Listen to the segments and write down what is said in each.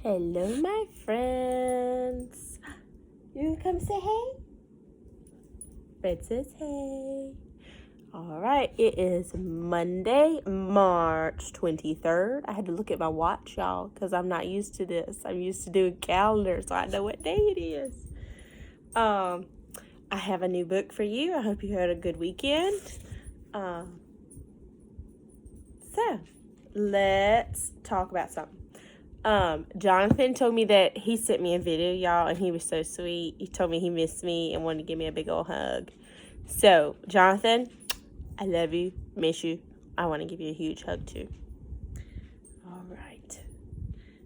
Hello, my friends. You come say hey? Fred says hey. All right, it is Monday, March 23rd. I had to look at my watch, y'all, because I'm not used to this. I'm used to doing calendars, so I know what day it is. I have a new book for you. I hope you had a good weekend. So, let's talk about something. Jonathan told me that he sent me a video, y'all, and he was so sweet. He told me he missed me and wanted to give me a big old hug. So, Jonathan, I love you, miss you. I want to give you a huge hug, too. All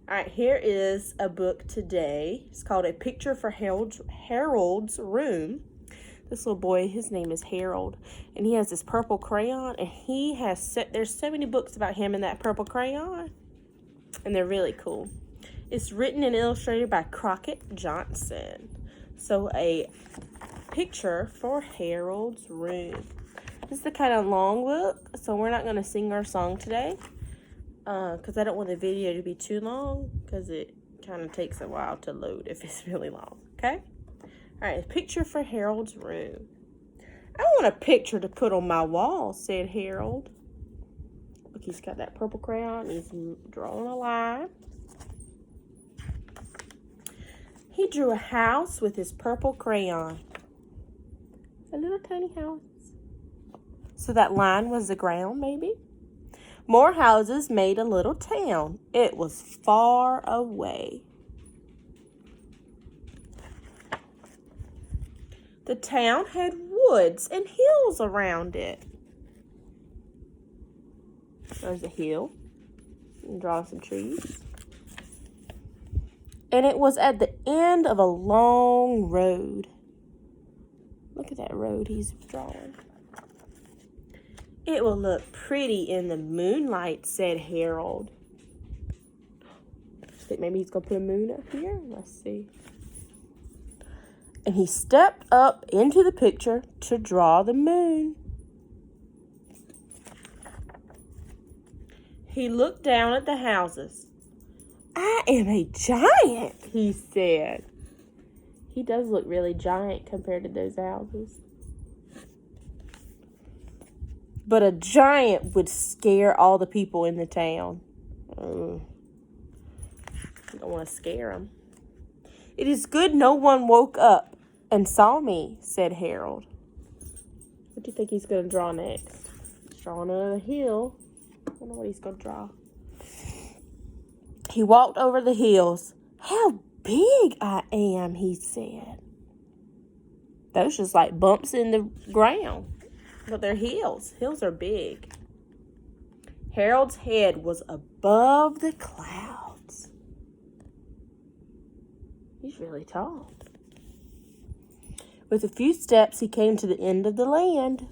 right, here is a book today. It's called A Picture for Harold's Room. This little boy, his name is Harold, and he has this purple crayon, and there's so many books about him in that purple crayon. And they're really cool. It's written and illustrated by Crockett Johnson. So, a picture for Harold's room. This is the kind of long book, so we're not going to sing our song today. Because I don't want the video to be too long, because it kind of takes a while to load if it's really long. Okay? Alright, a picture for Harold's room. I want a picture to put on my wall, said Harold. Look, he's got that purple crayon. He's drawing a line. He drew a house with his purple crayon. A little tiny house. So that line was the ground, maybe? More houses made a little town. It was far away. The town had woods and hills around it. There's a hill. And draw some trees. And it was at the end of a long road. Look at that road he's drawing. It will look pretty in the moonlight, said Harold. I think maybe he's going to put a moon up here. Let's see. And he stepped up into the picture to draw the moon. He looked down at the houses. I am a giant, he said. He does look really giant compared to those houses. But a giant would scare all the people in the town. I don't want to scare them. It is good no one woke up and saw me, said Harold. What do you think he's going to draw next? He's drawing another hill. I don't know what he's going to draw. He walked over the hills. How big I am, he said. Those just like bumps in the ground. But they're hills. Hills are big. Harold's head was above the clouds. He's really tall. With a few steps, he came to the end of the land.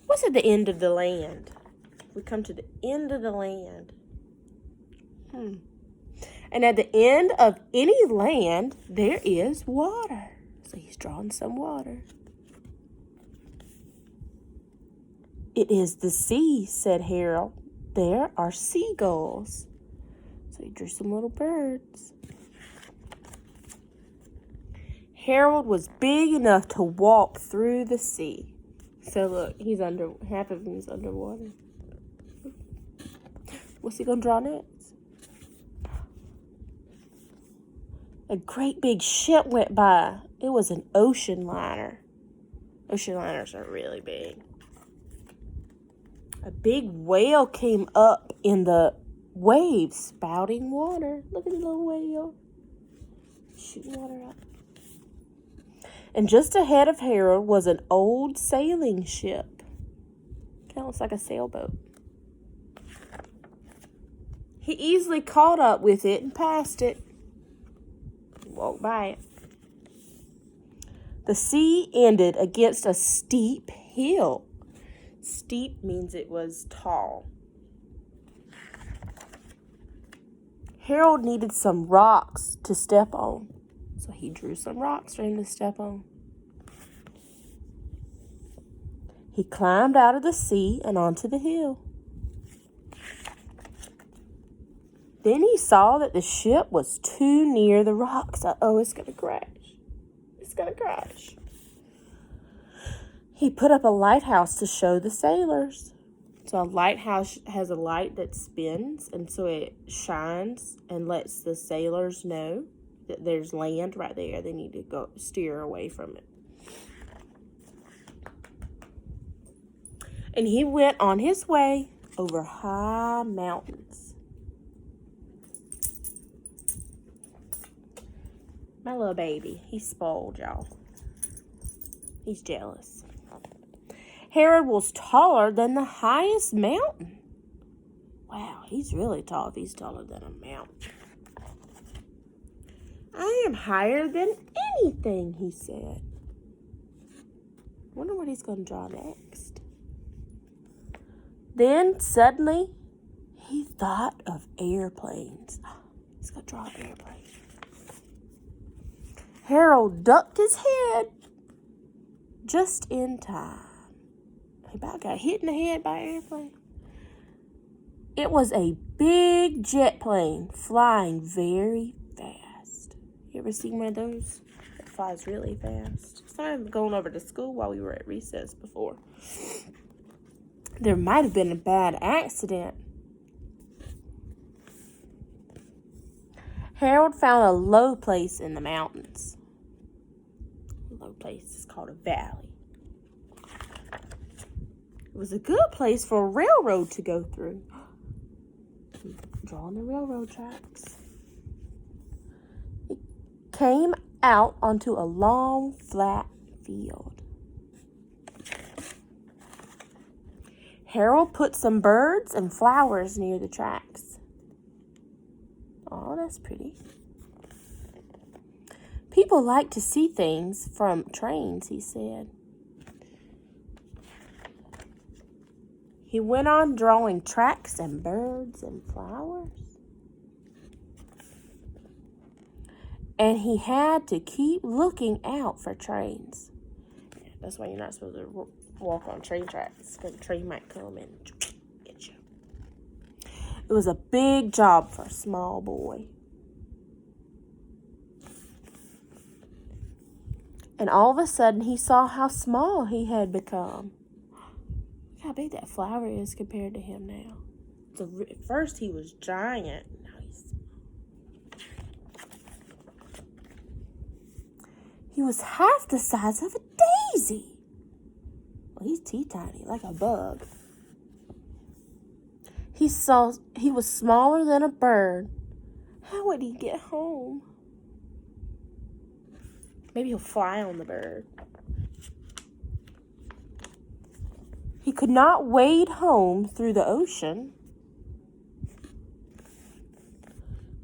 What's at the end of the land? We come to the end of the land. And at the end of any land, there is water. So he's drawing some water. It is the sea, said Harold. There are seagulls. So he drew some little birds. Harold was big enough to walk through the sea. So look, half of him is underwater. What's he going to draw next? A great big ship went by. It was an ocean liner. Ocean liners are really big. A big whale came up in the waves, spouting water. Look at the little whale. Shooting water up. And just ahead of Harold was an old sailing ship. Kind of looks like a sailboat. He easily caught up with it and passed it. Walked by it. The sea ended against a steep hill. Steep means it was tall. Harold needed some rocks to step on, so he drew some rocks for him to step on. He climbed out of the sea and onto the hill. Then he saw that the ship was too near the rocks. Uh-oh, it's going to crash. It's going to crash. He put up a lighthouse to show the sailors. So a lighthouse has a light that spins, and so it shines and lets the sailors know that there's land right there. They need to go steer away from it. And he went on his way over high mountains. My little baby, he's spoiled, y'all. He's jealous. Harold was taller than the highest mountain. Wow, he's really tall if he's taller than a mountain. I am higher than anything, he said. Wonder what he's going to draw next. Then suddenly, he thought of airplanes. He's going to draw an airplane. Harold ducked his head just in time. He about got hit in the head by an airplane. It was a big jet plane flying very fast. You ever seen one of those? It flies really fast. So I'm going over to school while we were at recess before. There might have been a bad accident. Harold found a low place in the mountains. A low place is called a valley. It was a good place for a railroad to go through. Drawing the railroad tracks. It came out onto a long, flat field. Harold put some birds and flowers near the tracks. Oh, that's pretty. People like to see things from trains, he said. He went on drawing tracks and birds and flowers. And he had to keep looking out for trains. That's why you're not supposed to walk on train tracks, because a train might come and get you. It was a big job for a small boy. And all of a sudden, he saw how small he had become. Look how big that flower is compared to him now. So at first, he was giant. Now he's small. He was half the size of a daisy. Well, he's teeny-tiny, like a bug. He was smaller than a bird. How would he get home? Maybe he'll fly on the bird. He could not wade home through the ocean.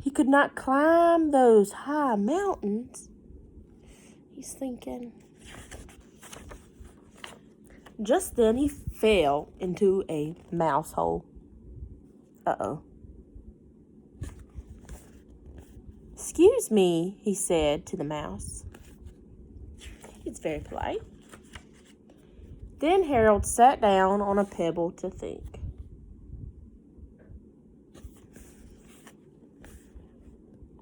He could not climb those high mountains. He's thinking. Just then he fell into a mouse hole. Uh-oh. Excuse me, he said to the mouse. He's very polite. Then Harold sat down on a pebble to think.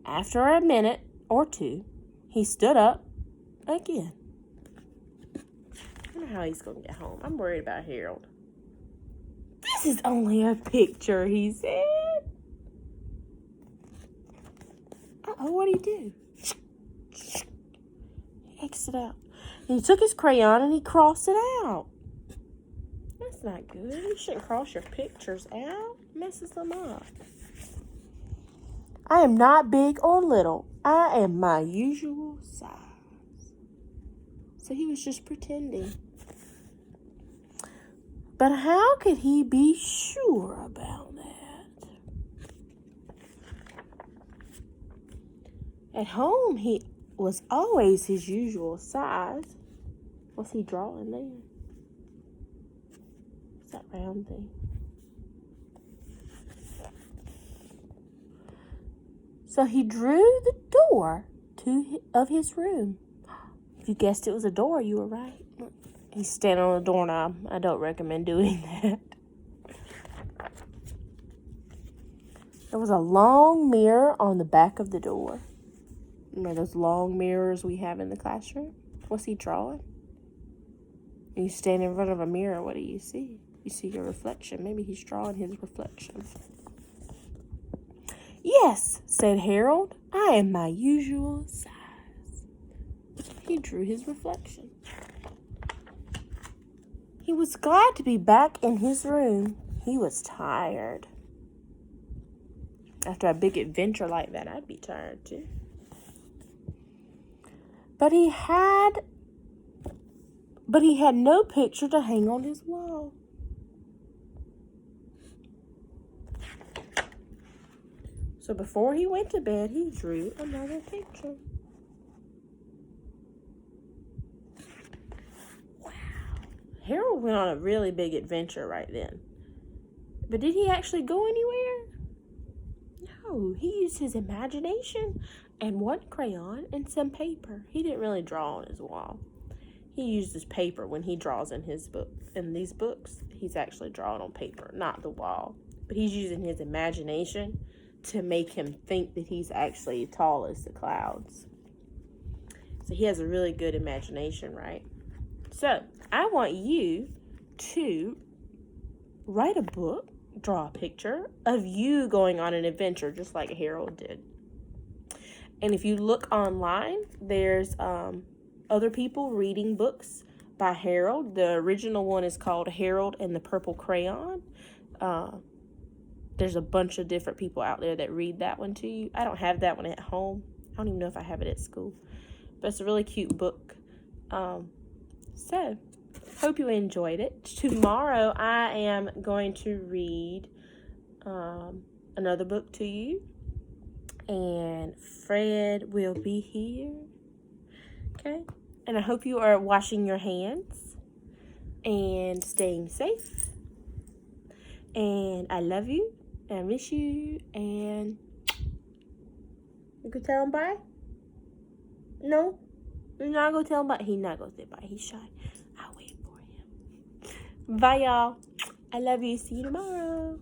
After a minute or two, he stood up again. I wonder how he's going to get home. I'm worried about Harold. This is only a picture, he said. Uh-oh, what'd he do? He X'd it out. And he took his crayon and he crossed it out. That's not good. You shouldn't cross your pictures out. It messes them up. I am not big or little. I am my usual size. So he was just pretending. But how could he be sure about that? At home, he was always his usual size. What's he drawing there? What's that round thing? So he drew the door of his room. If you guessed it was a door, you were right. He's standing on a doorknob. I don't recommend doing that. There was a long mirror on the back of the door. Remember those long mirrors we have in the classroom? What's he drawing? You stand in front of a mirror, what do you see? You see your reflection. Maybe he's drawing his reflection. Yes, said Harold. I am my usual size. He drew his reflection. He was glad to be back in his room. He was tired. After a big adventure like that, I'd be tired too. But he had no picture to hang on his wall. So before he went to bed, he drew another picture. Wow. Harold went on a really big adventure right then. But did he actually go anywhere? No, he used his imagination and one crayon and some paper. He didn't really draw on his wall. He uses paper when he draws in his book. In these books, he's actually drawing on paper, not the wall. But he's using his imagination to make him think that he's actually tall as the clouds. So he has a really good imagination, right? So I want you to write a book, draw a picture of you going on an adventure, just like Harold did. And if you look online, there's other people reading books by Harold. The original one is called Harold and the Purple Crayon. There's a bunch of different people out there that read that one to you. I don't have that one at home. I don't even know if I have it at school. But it's a really cute book. So, hope you enjoyed it. Tomorrow, I am going to read another book to you. And Fred will be here. Okay? And I hope you are washing your hands and staying safe. And I love you. I miss you. And you could tell him bye? No? You're not going to tell him bye? He's not going to say bye. He's shy. I'll wait for him. Bye, y'all. I love you. See you tomorrow.